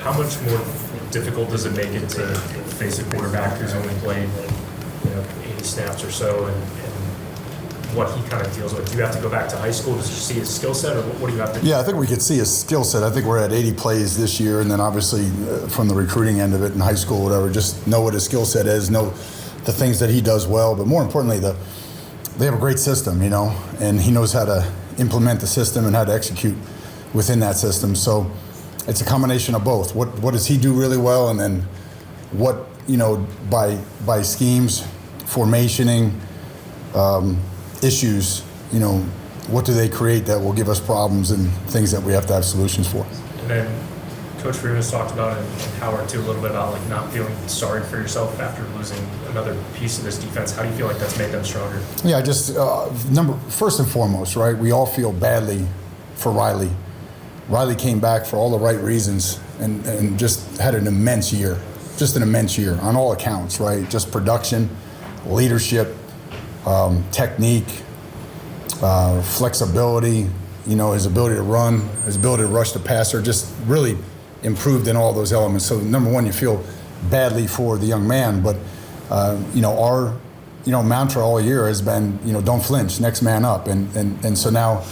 how much more difficult does it make it to face a quarterback who's only played 80 snaps or so, and what he kind of deals with? Do you have to go back to high school to see his skill set, or what do you have to do? Yeah, I think we could see his skill set. I think we're at 80 plays this year, and then obviously from the recruiting end of it in high school, whatever, just know what his skill set is, know the things that he does well, but more importantly, they have a great system, and he knows how to implement the system and how to execute within that system. So it's a combination of both. What does he do really well, and then what, by schemes, formationing, issues, what do they create that will give us problems and things that we have to have solutions for. And then Coach Freeman's talked about, and Howard too, a little bit about not feeling sorry for yourself after losing another piece of this defense. How do you feel like that's made them stronger? Yeah, just first and foremost, right? We all feel badly for Riley. Riley came back for all the right reasons and just had an immense year on all accounts, right? Just production, leadership, technique, flexibility, his ability to run, his ability to rush the passer, just really improved in all those elements. So number one, you feel badly for the young man, but our mantra all year has been don't flinch, next man up, and so now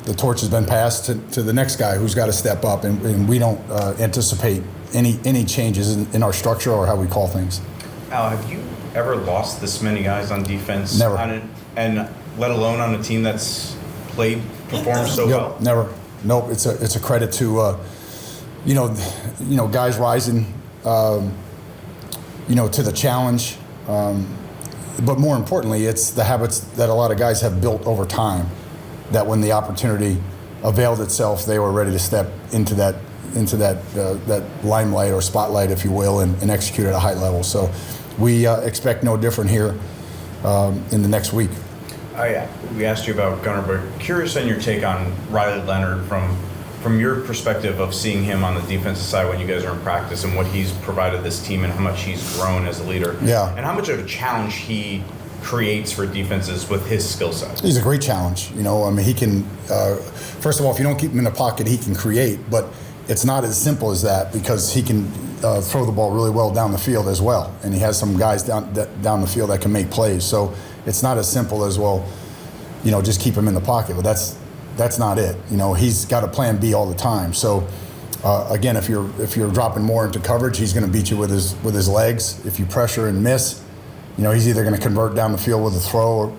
the torch has been passed to the next guy who's got to step up, and we don't anticipate any changes in our structure or how we call things. Al, have you ever lost this many guys on defense? Never. And let alone on a team that's performed so well? Never. Nope. It's a credit to guys rising to the challenge. But more importantly, it's the habits that a lot of guys have built over time, that when the opportunity availed itself, they were ready to step into that limelight or spotlight, if you will, and execute at a high level. So we expect no different here in the next week. We asked you about Gunnar, but curious on your take on Riley Leonard from your perspective of seeing him on the defensive side when you guys are in practice, and what he's provided this team and how much he's grown as a leader. Yeah. And how much of a challenge he creates for defenses with his skill set. He's a great challenge. He can, first of all, if you don't keep him in the pocket, he can create, but it's not as simple as that, because he can throw the ball really well down the field as well. And he has some guys down the field that can make plays. So it's not as simple as, just keep him in the pocket. But that's not it. He's got a plan B all the time. So again, if you're dropping more into coverage, he's going to beat you with his legs. If you pressure and miss, he's either going to convert down the field with a throw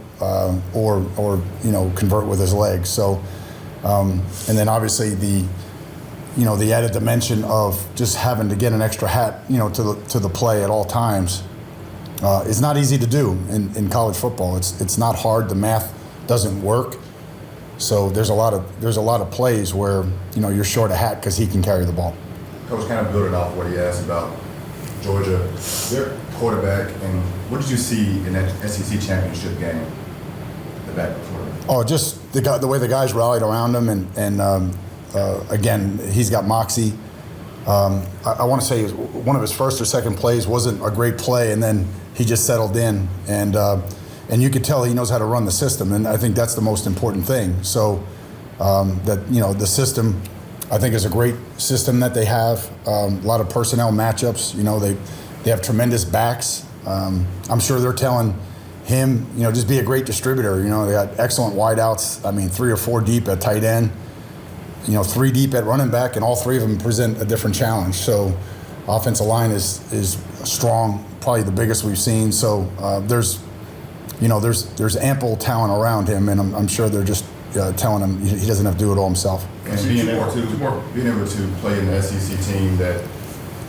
or convert with his legs. So and then obviously the added dimension of just having to get an extra hat, to the play at all times is not easy to do in college football. It's not hard. The math doesn't work. So there's a lot of plays where you're short a hat because he can carry the ball. Coach, kind of building off what he asked about Georgia, their quarterback, and what did you see in that SEC championship game? The back quarterback. Oh, just the way the guys rallied around him, and again, he's got moxie. I want to say one of his first or second plays wasn't a great play, and then he just settled in, and you could tell he knows how to run the system, and I think that's the most important thing. So the system, I think, is a great system that they have. A lot of personnel matchups. They have tremendous backs. I'm sure they're telling him, just be a great distributor. They got excellent wideouts. 3 or 4 deep at tight end. 3 deep at running back, and all 3 of them present a different challenge. So offensive line is strong, probably the biggest we've seen. So there's ample talent around him, and I'm sure they're just telling him he doesn't have to do it all himself. And being able to play in the SEC team that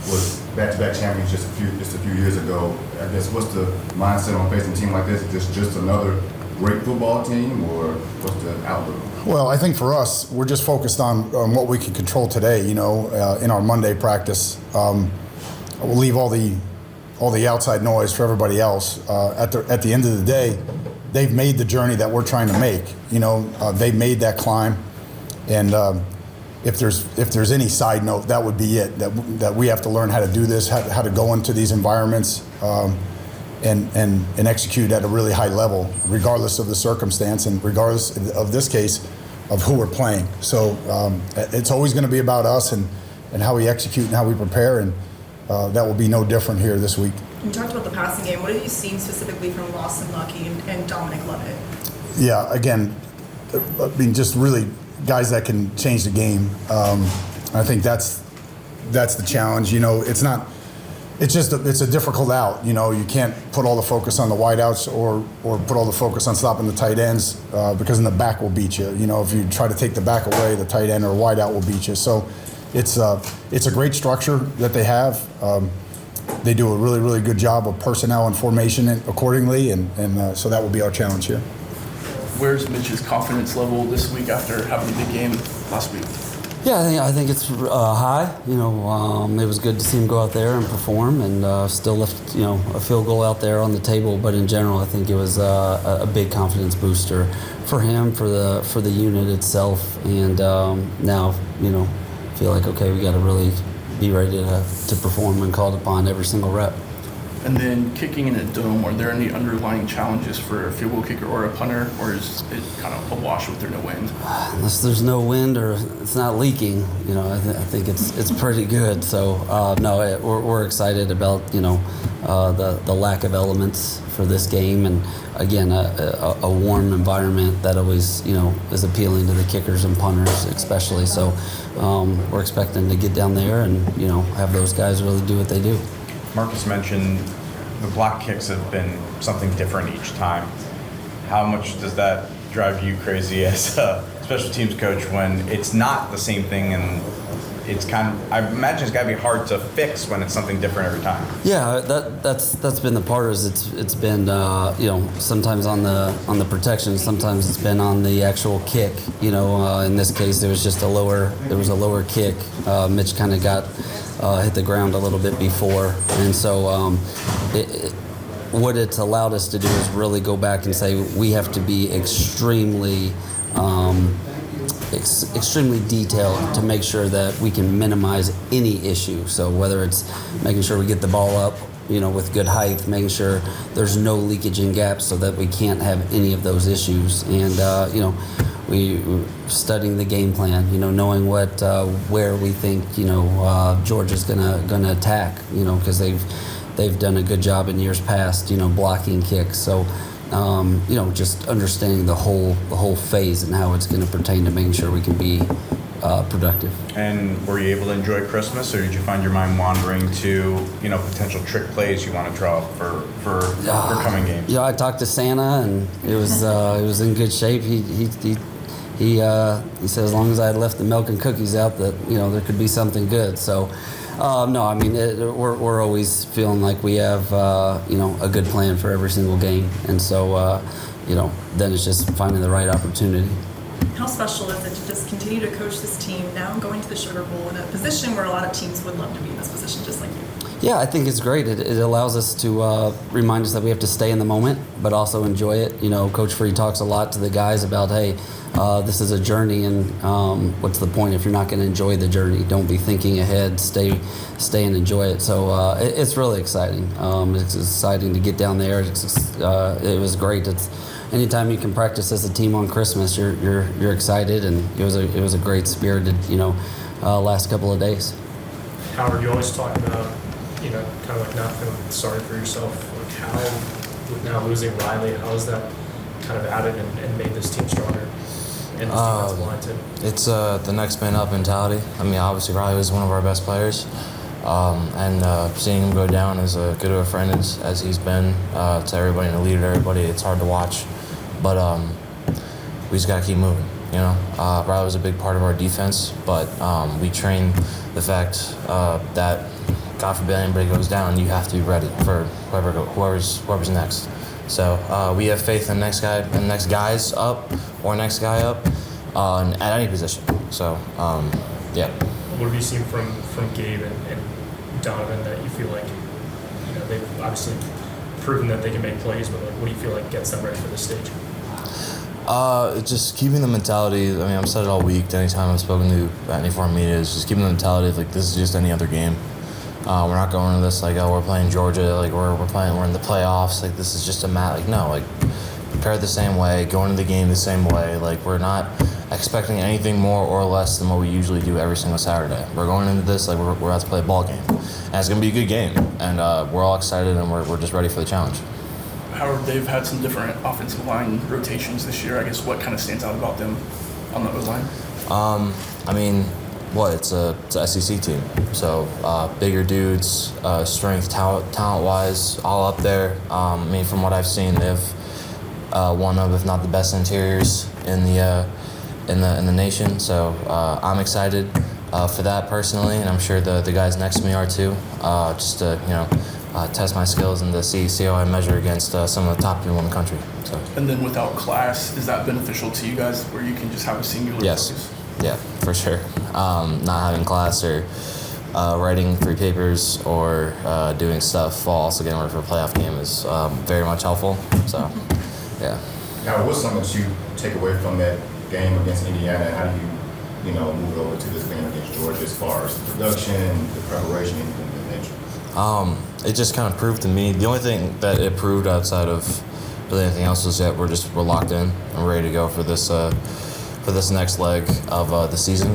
was back-to-back champions just a few years ago, I guess, what's the mindset on facing a team like this? Is this just another great football team, or what's the outlook? Well, I think for us, we're just focused on what we can control today. In our Monday practice, we'll leave all the outside noise for everybody else. At the end of the day, they've made the journey that we're trying to make. They've made that climb, and if there's any side note, that would be it. That we have to learn how to do this, how to go into these environments, and execute at a really high level, regardless of the circumstance, and regardless of this case of who we're playing. So it's always going to be about us, and and how we execute and how we prepare, and that will be no different here this week. You talked about the passing game. What have you seen specifically from Lawson Lucky and Dominic Lovett? Yeah, again, I mean, just really guys that can change the game. I think that's the challenge. You know, it's a difficult out. You know, you can't put all the focus on the wideouts or put all the focus on stopping the tight ends because then the back will beat you. You know, if you try to take the back away, the tight end or wideout will beat you. So it's a great structure that they have. They do a really, really good job of personnel and formation accordingly, and so that will be our challenge here. Where's Mitch's confidence level this week after having a big game last week? Yeah, I think it's high. You know, it was good to see him go out there and perform, and still left a field goal out there on the table. But in general, I think it was a big confidence booster for him, for the unit itself, and now feel like okay, we got to really be ready to perform when called upon every single rep. And then kicking in a dome, are there any underlying challenges for a field goal kicker or a punter, or is it kind of a wash with or no wind? Unless there's no wind or it's not leaking, I think it's pretty good. So no, we're excited about the lack of elements for this game, and again a warm environment that always is appealing to the kickers and punters especially. So we're expecting to get down there and have those guys really do what they do. Marcus mentioned the block kicks have been something different each time. How much does that drive you crazy as a special teams coach when it's not the same thing, and it's kind of, I imagine it's got to be hard to fix when it's something different every time. Yeah, that's been the part. Is it's been sometimes on the protection, sometimes it's been on the actual kick. In this case, it was just a lower kick. Mitch kind of got hit the ground a little bit before, and so what it's allowed us to do is really go back and say we have to be extremely detailed to make sure that we can minimize any issue. So whether it's making sure we get the ball up, with good height, making sure there's no leakage in gaps so that we can't have any of those issues. And, we studying the game plan, knowing where we think, Georgia's gonna attack, because they've done a good job in years past, blocking kicks. So, just understanding the whole phase and how it's going to pertain to making sure we can be productive. And were you able to enjoy Christmas, or did you find your mind wandering to potential trick plays you want to draw up for coming games? Yeah, I talked to Santa, and it was in good shape. He said as long as I had left the milk and cookies out, that there could be something good. So. No, I mean we're always feeling like we have a good plan for every single game, and so then it's just finding the right opportunity. How special is it to just continue to coach this team now going to the Sugar Bowl in a position where a lot of teams would love to be in this position, just like you? Yeah, I think it's great. It allows us to remind us that we have to stay in the moment, but also enjoy it. Coach Free talks a lot to the guys about, hey, this is a journey, and what's the point if you're not going to enjoy the journey? Don't be thinking ahead. Stay and enjoy it. So it's really exciting. It's exciting to get down there. It was great. It's anytime you can practice as a team on Christmas, you're excited, and it was a great spirited last couple of days. Howard, you always talk about kind of like not feeling sorry for yourself. Like how, with now losing Riley, how has that kind of added and made this team stronger? And this defensive line too. It's the next man up mentality. I mean, obviously Riley was one of our best players, and seeing him go down as good of a friend as he's been to everybody and a leader to everybody, it's hard to watch. But we just got to keep moving. Riley was a big part of our defense, but we train the fact that God forbid anybody goes down, you have to be ready for whoever's next. So we have faith in the next guy, and the next guys up, or next guy up, at any position. So yeah. What have you seen from Gabe and Donovan that you feel like they've obviously proven that they can make plays, but what do you feel like gets them ready for this stage? Just keeping the mentality. I mean, I've said it all week. Anytime I've spoken to any foreign media, is just keeping the mentality of this is just any other game. We're not going into this like, oh, we're playing Georgia, like we're in the playoffs, like this is just a match. No, prepare the same way, go into the game the same way. We're not expecting anything more or less than what we usually do every single Saturday. We're going into this like we're about to play a ball game, and it's going to be a good game, and we're all excited, and we're just ready for the challenge. Howard, they've had some different offensive line rotations this year. I guess what kind of stands out about them on the O-line? I mean, it's a SEC team, so bigger dudes, strength, talent-wise, all up there. I mean, from what I've seen, they've one of, if not the best interiors in the nation. So I'm excited for that personally, and I'm sure the guys next to me are too. Just to test my skills and to see how I measure against some of the top people in the country. So. And then without class, is that beneficial to you guys, where you can just have a singular focus? Yeah, for sure. Not having class or writing 3 papers or doing stuff while also getting ready for a playoff game is very much helpful. So, yeah. Now, what's something that you take away from that game against Indiana, and how do you move it over to this game against Georgia as far as the production, the preparation, anything of that nature? It just kind of proved to me, the only thing that it proved outside of really anything else is that we're locked in and ready to go for this next leg of the season.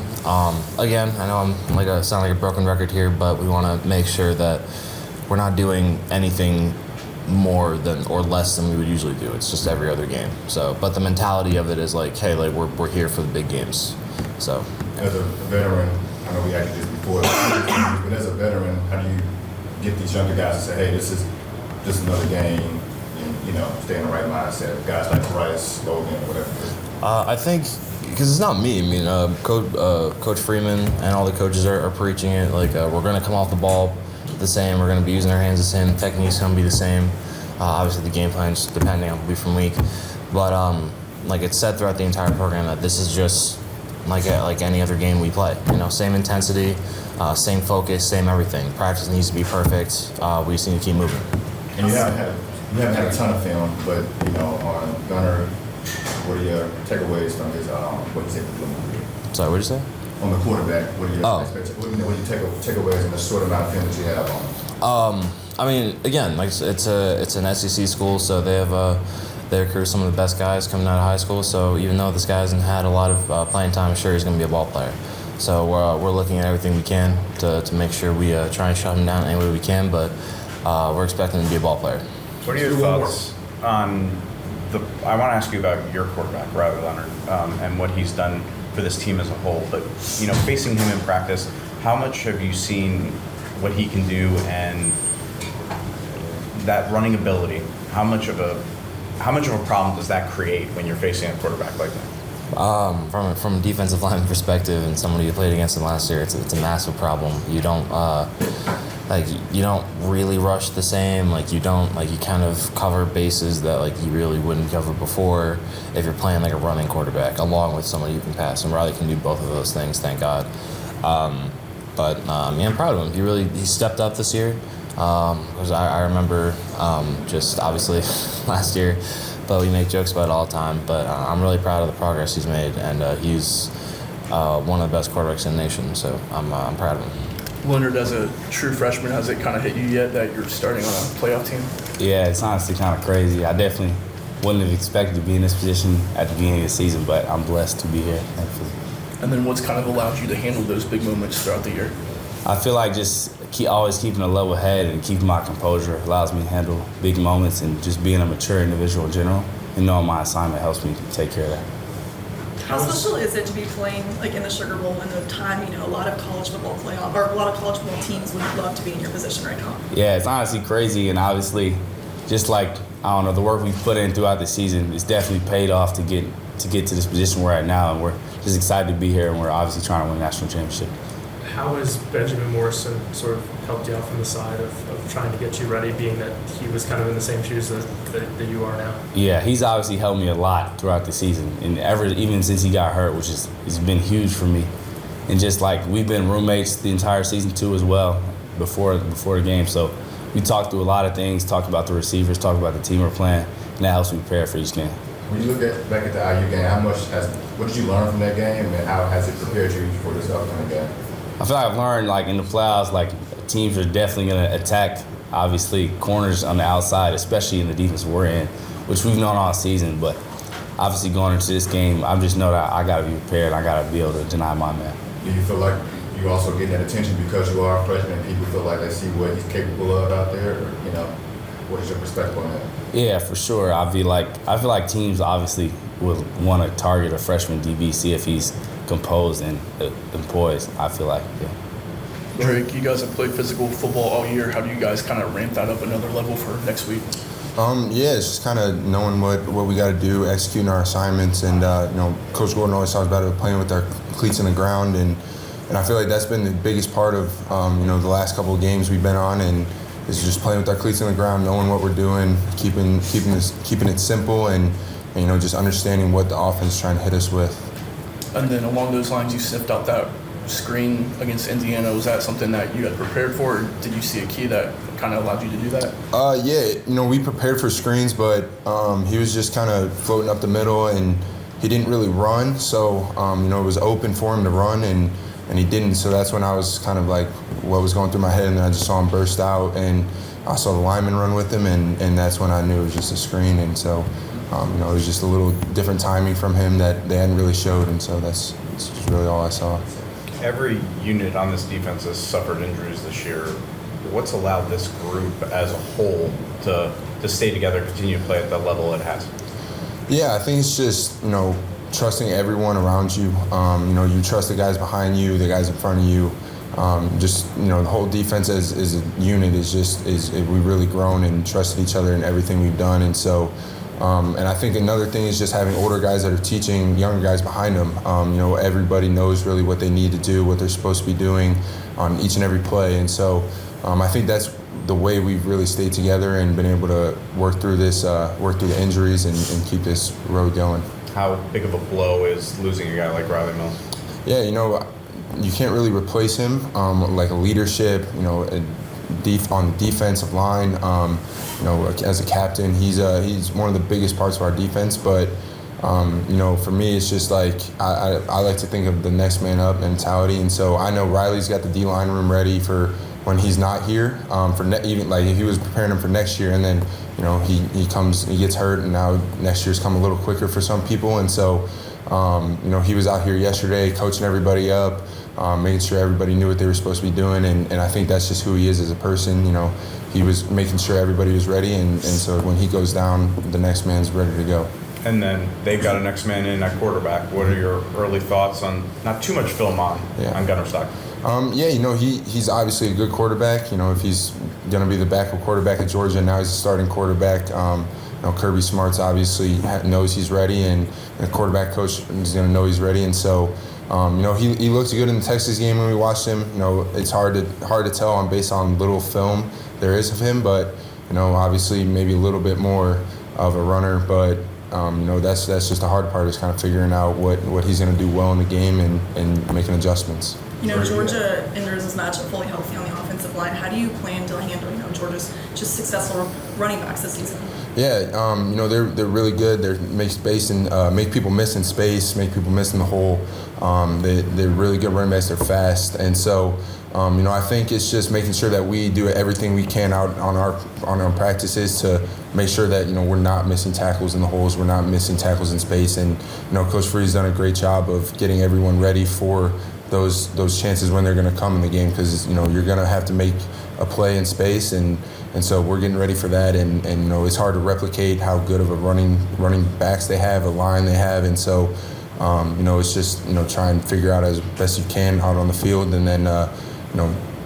Again, I know I'm sound like a broken record here, but we want to make sure that we're not doing anything more than or less than we would usually do. It's just every other game. So, but the mentality of it is like, hey, we're here for the big games. So, as a veteran, I know we acted this before, but as a veteran, how do you get these younger guys to say, hey, this is just another game, and stay in the right mindset? Guys like Rice, Logan, whatever. I think because it's not me. I mean, Coach Freeman and all the coaches are preaching it. Like we're going to come off the ball the same. We're going to be using our hands the same. The technique's going to be the same. Obviously, the game plan's depending on week from week, but it's said throughout the entire program that this is just like any other game we play. Same intensity, same focus, same everything. Practice needs to be perfect. We just need to keep moving. And you haven't had a ton of film, but on Gunner, what are your takeaways from his what you say for the movie? Sorry, what did you say? On the quarterback, what are your expectations? What are your takeaways in the short amount of film that you have on him? I mean, again, it's an SEC school, so they recruit some of the best guys coming out of high school. So even though this guy hasn't had a lot of playing time, I'm sure he's going to be a ball player. So we're looking at everything we can to make sure we try and shut him down any way we can, but we're expecting him to be a ball player. What are your thoughts on I want to ask you about your quarterback, Riley Leonard, and what he's done for this team as a whole. But facing him in practice, how much have you seen what he can do and that running ability? How much of a problem does that create when you're facing a quarterback like that? From a defensive line perspective, and somebody who played against him last year, it's a massive problem. You don't you don't really rush the same. You kind of cover bases that you really wouldn't cover before if you're playing a running quarterback, along with somebody who can pass. And Riley can do both of those things, thank God. But I'm proud of him. He stepped up this year. Because I remember just obviously last year, but we make jokes about it all the time. But I'm really proud of the progress he's made, and he's one of the best quarterbacks in the nation. So I'm proud of him. Leonard, as a true freshman, has it kind of hit you yet that you're starting on a playoff team? Yeah, it's honestly kind of crazy. I definitely wouldn't have expected to be in this position at the beginning of the season, but I'm blessed to be here, thankfully. And then what's kind of allowed you to handle those big moments throughout the year? I feel like just always keeping a level head and keeping my composure allows me to handle big moments, and just being a mature individual in general and knowing my assignment helps me take care of that. How special is it to be playing in the Sugar Bowl in the time, a lot of college football playoff, or a lot of college football teams would love to be in your position right now? Yeah, it's honestly crazy, and obviously just the work we've put in throughout the season, it's definitely paid off to get to this position we're at now, and we're just excited to be here, and we're obviously trying to win a national championship. How has Benjamin Morrison sort of helped you out from the side of trying to get you ready, being that he was kind of in the same shoes that you are now? Yeah, he's obviously helped me a lot throughout the season, and even since he got hurt, which has been huge for me. And just we've been roommates the entire season too as well before the game. So we talked through a lot of things, talked about the receivers, talked about the team we're playing, and that helps me prepare for each game. When you look back at the IU game, what did you learn from that game, and how has it prepared you for this upcoming game? I feel like I've learned, in the playoffs, teams are definitely going to attack, obviously, corners on the outside, especially in the defense we're in, which we've known all season. But obviously going into this game, I just know that I got to be prepared. I got to be able to deny my man. Do you feel like you also getting that attention because you are a freshman and people feel like they see what he's capable of out there? Or, what is your perspective on that? Yeah, for sure. I feel like teams obviously would want to target a freshman DB, see if he's composed and poised. I feel like, yeah. Drayk, you guys have played physical football all year. How do you guys kind of ramp that up another level for next week? Yeah, it's just kind of knowing what we got to do, executing our assignments, and Coach Gordon always talks about it, playing with our cleats in the ground, and I feel like that's been the biggest part of the last couple of games we've been on, and it's just playing with our cleats in the ground, knowing what we're doing, keeping it simple, and just understanding what the offense is trying to hit us with. And then along those lines, you sniffed out that screen against Indiana. Was that something that you had prepared for, or did you see a key that kind of allowed you to do that? Yeah, we prepared for screens, but he was just kind of floating up the middle, and he didn't really run. So, it was open for him to run, and he didn't. So that's when I was kind of like, what was going through my head, and then I just saw him burst out, and I saw the lineman run with him, and that's when I knew it was just a screen. And so, it was just a little different timing from him that they hadn't really showed, and so that's just really all I saw. Every unit on this defense has suffered injuries this year. What's allowed this group as a whole to stay together, continue to play at the level it has? Yeah, I think it's just, trusting everyone around you. You trust the guys behind you, the guys in front of you. The whole defense as a unit we've really grown and trusted each other in everything we've done. And so, and I think another thing is just having older guys that are teaching younger guys behind them. Everybody knows really what they need to do, what they're supposed to be doing on each and every play. And so I think that's the way we've really stayed together and been able to work through the injuries and keep this road going. How big of a blow is losing a guy like Riley Mills? Yeah, you can't really replace him, like a leadership, on the defensive line, as a captain, he's one of the biggest parts of our defense. But, for me, it's just like I like to think of the next man up mentality. And so I know Riley's got the D-line room ready for when he's not here, even like if he was preparing him for next year, and then, he gets hurt, and now next year's come a little quicker for some people. And so, he was out here yesterday coaching everybody up, making sure everybody knew what they were supposed to be doing, and I think that's just who he is as a person. He was making sure everybody was ready, and so when he goes down, the next man's ready to go. And then they've got a next man in at quarterback. What are your early thoughts on, not too much film on Gunnar Stock? He's obviously a good quarterback. If he's going to be the backup quarterback at Georgia, now he's a starting quarterback. Kirby Smart's obviously knows he's ready, and the quarterback coach is going to know he's ready. And so, he looked good in the Texas game when we watched him. It's hard to tell based on little film there is of him, but obviously maybe a little bit more of a runner. But that's just the hard part, is kind of figuring out what he's going to do well in the game and making adjustments. Georgia enters this matchup fully healthy on the offensive line. How do you plan to handle, Georgia's just successful running backs this season? Yeah, they're really good. They make space and make people miss in space, make people miss in the hole. They're really good running backs. They're fast, and so I think it's just making sure that we do everything we can out on our practices to make sure that we're not missing tackles in the holes, we're not missing tackles in space, and Coach Free's done a great job of getting everyone ready for those chances when they're going to come in the game, because you're going to have to make a play in space, and so we're getting ready for that, and it's hard to replicate how good of a running backs they have, a line they have, and so it's just try and figure out as best you can out on the field, and then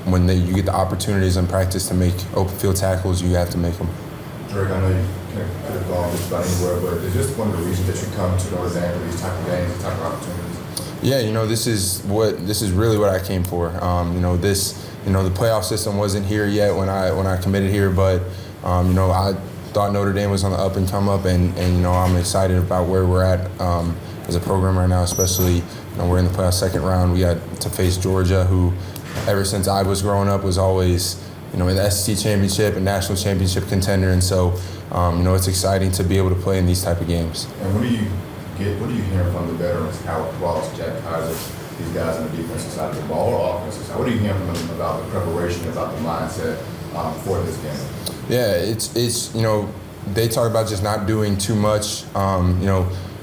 when you get the opportunities in practice to make open field tackles, you have to make them. Drayk, I know you could have gone just about anywhere, but is this one of the reasons that you come to Notre Dame for these type of games, these type of opportunities? Yeah, this is really what I came for. The playoff system wasn't here yet when I committed here, but I thought Notre Dame was on the up and come up, and I'm excited about where we're at as a program right now. Especially we're in the playoff second round. We got to face Georgia, who ever since I was growing up was always in the SEC championship and national championship contender, and so it's exciting to be able to play in these type of games. And what do you hear from the veterans, Howard Ross, Jack Kaiser, these guys on the defensive side of the ball or offensive side? What do you hear from them about the preparation, about the mindset for this game? Yeah, it's they talk about just not doing too much.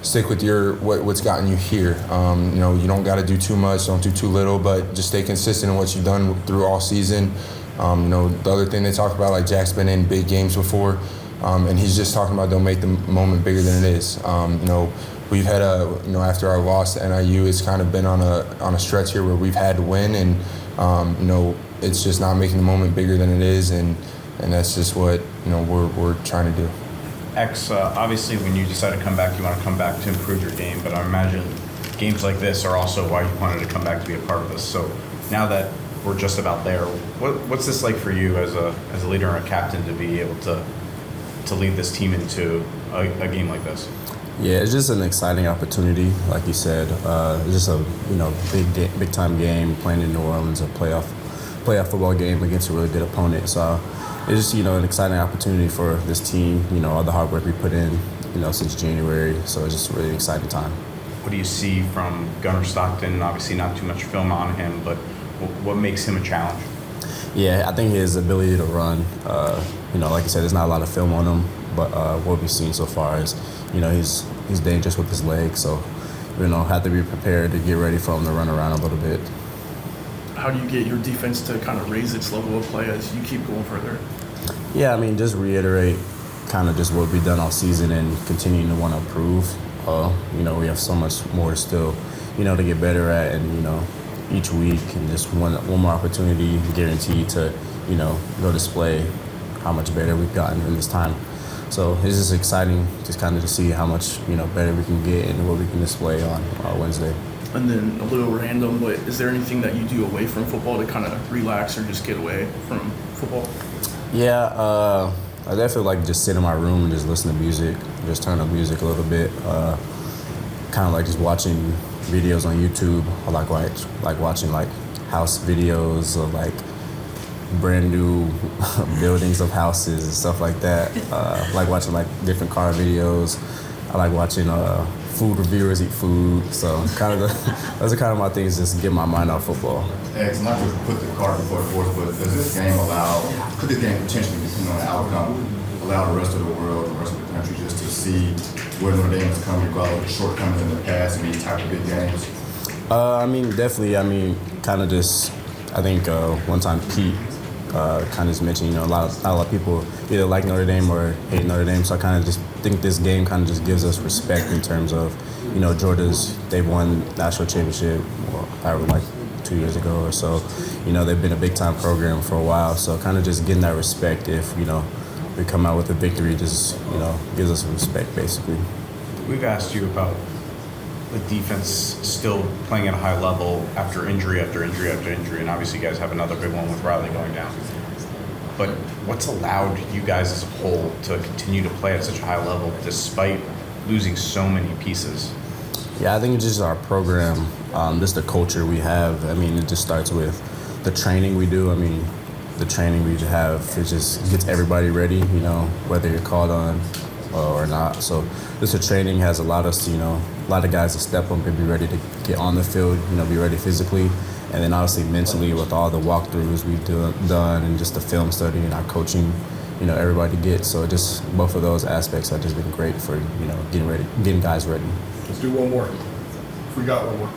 stick with what's gotten you here. You know, you don't got to do too much, don't do too little, but just stay consistent in what you've done through all season. You know, the other thing they talk about, like Jack's been in big games before, and he's just talking about don't make the moment bigger than it is. You know, we've had after our loss to NIU, it's kind of been on a stretch here where we've had to win, and you know, it's just not making the moment bigger than it is, and that's just what, you know, we're trying to do. Obviously, when you decide to come back, you want to come back to improve your game, but I imagine games like this are also why you wanted to come back to be a part of this. So now that we're just about there, what's this like for you as a leader and a captain to be able to lead this team into a game like this? Yeah, it's just an exciting opportunity, like you said. It's just a big time game, playing in New Orleans, a playoff football game against a really good opponent. So it's just an exciting opportunity for this team. You know, all the hard work we put in, since January. So it's just a really exciting time. What do you see from Gunnar Stockton? Obviously, not too much film on him, but what makes him a challenge? Yeah, I think his ability to run. Like I said, there's not a lot of film on him, but what we've seen so far is, he's dangerous with his legs. So, have to be prepared to get ready for him to run around a little bit. How do you get your defense to kind of raise its level of play as you keep going further? Yeah, just reiterate kind of just what we've done all season and continuing to want to improve. We have so much more still, to get better at, and, each week, and just one more opportunity guaranteed to, go display how much better we've gotten in this time. So it's just exciting just kind of to see how much, better we can get and what we can display on Wednesday. And then a little random, but is there anything that you do away from football to kind of relax or just get away from football? Yeah, I definitely like to just sit in my room and just listen to music, just turn up music a little bit. Kind of like just watching videos on YouTube. I like watching like house videos of like brand new buildings of houses and stuff like that. I like watching like different car videos. I like watching food reviewers eat food. So those are kind of my things, just to get my mind off football. It's not to put the cart before the horse, but could this game potentially, depending on the outcome, allow the rest of the world, the rest of the country, just to see where Notre Dame has come, regardless of the shortcomings in the past and these type of big games? Definitely. Kind of just, I think one time Pete kind of just mentioned, a lot of people either like Notre Dame or hate Notre Dame. So I kind of just think this game kind of just gives us respect in terms of, they've won national championship, like 2 years ago or so. They've been a big time program for a while. So kind of just getting that respect if, we come out with a victory, just, gives us respect basically. We've asked you about the defense still playing at a high level after injury after injury after injury, and obviously you guys have another big one with Riley going down. But what's allowed you guys as a whole to continue to play at such a high level despite losing so many pieces? Yeah, I think it's just our program, just the culture we have. It just starts with the training we do. The training we have, it just gets everybody ready, whether you're called on or not. So just the training has allowed us to, a lot of guys to step up and be ready to get on the field, be ready physically. And then obviously mentally with all the walkthroughs we've done and just the film study and our coaching, everybody gets. So just both of those aspects have just been great for, getting guys ready. Let's do one more. We got one more.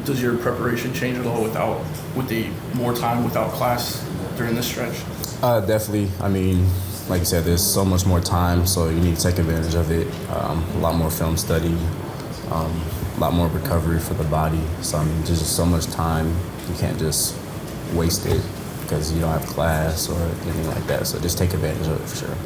Does your preparation change at all with the more time without class during this stretch? Definitely. Like you said, there's so much more time, so you need to take advantage of it. A lot more film study, a lot more recovery for the body. So there's just so much time. You can't just waste it because you don't have class or anything like that. So just take advantage of it for sure.